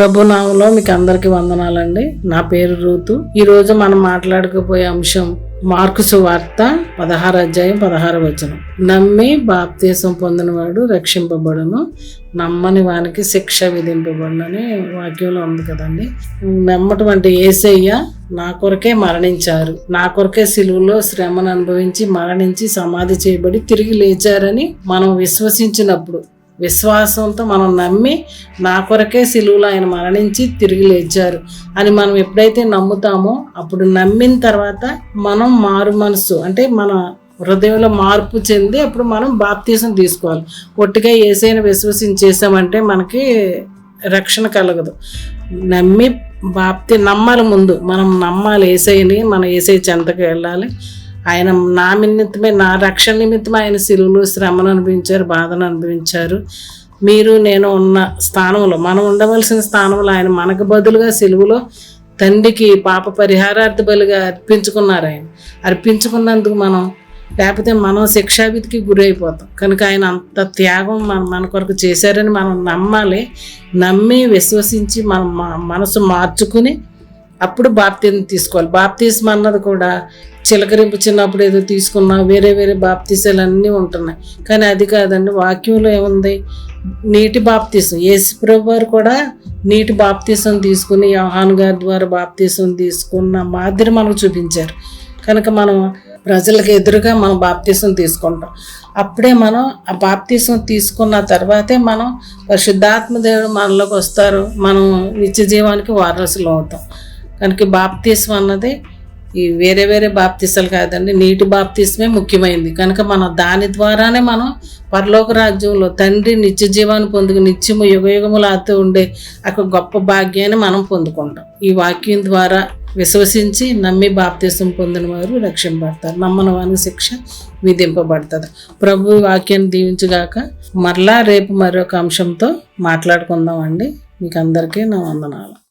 ప్రభు నామంలో మీకు అందరికి వందనాలండి. నా పేరు రూతు. ఈ రోజు మనం మాట్లాడుకోపోయే అంశం మార్కు సువార్త 16 నమ్మి బాప్తీసం పొందినవాడు రక్షింపబడును, నమ్మని వానికి శిక్ష విధింపబడునని వాక్యంలో ఉంది కదండి. నమ్మటువంటి యేసయ్య నా కొరకే మరణించారు, నా కొరకే సిలువలో శ్రమను అనుభవించి మరణించి సమాధి చేయబడి తిరిగి లేచారని మనం విశ్వసించినప్పుడు, విశ్వాసంతో మనం నమ్మి నా కొరకే సిలువలో ఆయన మరణించి తిరిగి లేచారు అని మనం ఎప్పుడైతే నమ్ముతామో, అప్పుడు నమ్మిన తర్వాత మనం మారు మనసు అంటే మన హృదయంలో మార్పు చెంది అప్పుడు మనం బాప్తీసం తీసుకోవాలి. ఒట్టిగా యేసయ్యను విశ్వసించేసామంటే మనకి రక్షణ కలగదు. నమ్మి నమ్మాలి. ముందు మనం నమ్మాలి యేసయ్యని. మన యేసయ్య చెంతకు వెళ్ళాలి. ఆయన నా నిమిత్తమే, నా రక్షణ నిమిత్తమే ఆయన సిలువలో శ్రమను అనుభవించారు, బాధను అనుభవించారు. మీరు నేను ఉన్న స్థానంలో, మనం ఉండవలసిన స్థానంలో ఆయన మనకు బదులుగా సిలువలో తండ్రికి పాప పరిహారార్థ బలిగా అర్పించుకున్నారు. ఆయన అర్పించుకున్నందుకు మనం, లేకపోతే మనం శిక్షావిధికి గురైపోతాం. కనుక ఆయన అంత త్యాగం మన కొరకు చేశారని మనం నమ్మాలి. నమ్మి విశ్వసించి మనం మనసు మార్చుకుని అప్పుడు బాప్తీసం తీసుకోవాలి. బాప్తీసం అన్నది కూడా చిలకరింపు చిన్నప్పుడు ఏదో తీసుకున్నా, వేరే వేరే బాప్తీసాలు అన్నీ ఉంటున్నాయి. కానీ అది కాదండి. వాక్యంలో ఏముంది? నీటి బాప్తీసం. యేసుప్రభు వారు కూడా నీటి బాప్తీసం తీసుకుని యోహాను గారి ద్వారా బాప్తీసం తీసుకున్న మాదిరి మనకు చూపించారు. కనుక మనం ప్రజలకు ఎదురుగా మనం బాప్తీసం తీసుకుంటాం. అప్పుడే మనం ఆ బాప్తీసం తీసుకున్న తర్వాతే మనం పరిశుద్ధాత్మ దేవుడు మనలోకి వస్తారు, మనం నిత్య జీవానికి వారసులు అవుతాం. కనుక బాప్తీసం అన్నది ఈ వేరే వేరే బాప్తీసాలు కాదండి, నీటి బాప్తీసమే ముఖ్యమైనది. కనుక మనం దాని ద్వారానే మనం పరలోక రాజ్యంలో తండ్రి నిత్య జీవాన్ని పొందుకు నిత్యము యుగయుగములాతో ఉండే ఒక గొప్ప భాగ్యాన్ని మనం పొందుకుంటాం. ఈ వాక్యం ద్వారా విశ్వసించి నమ్మి బాప్తీసం పొందిన వారు రక్షింపబడతారు, నమ్మని వారికి శిక్ష విధింపబడుతుంది. ప్రభు వాక్యాన్ని దీవించుగాక. మరలా రేపు మరొక అంశంతో మాట్లాడుకుందాం అండి. మీకు అందరికీ నా వందనాలు.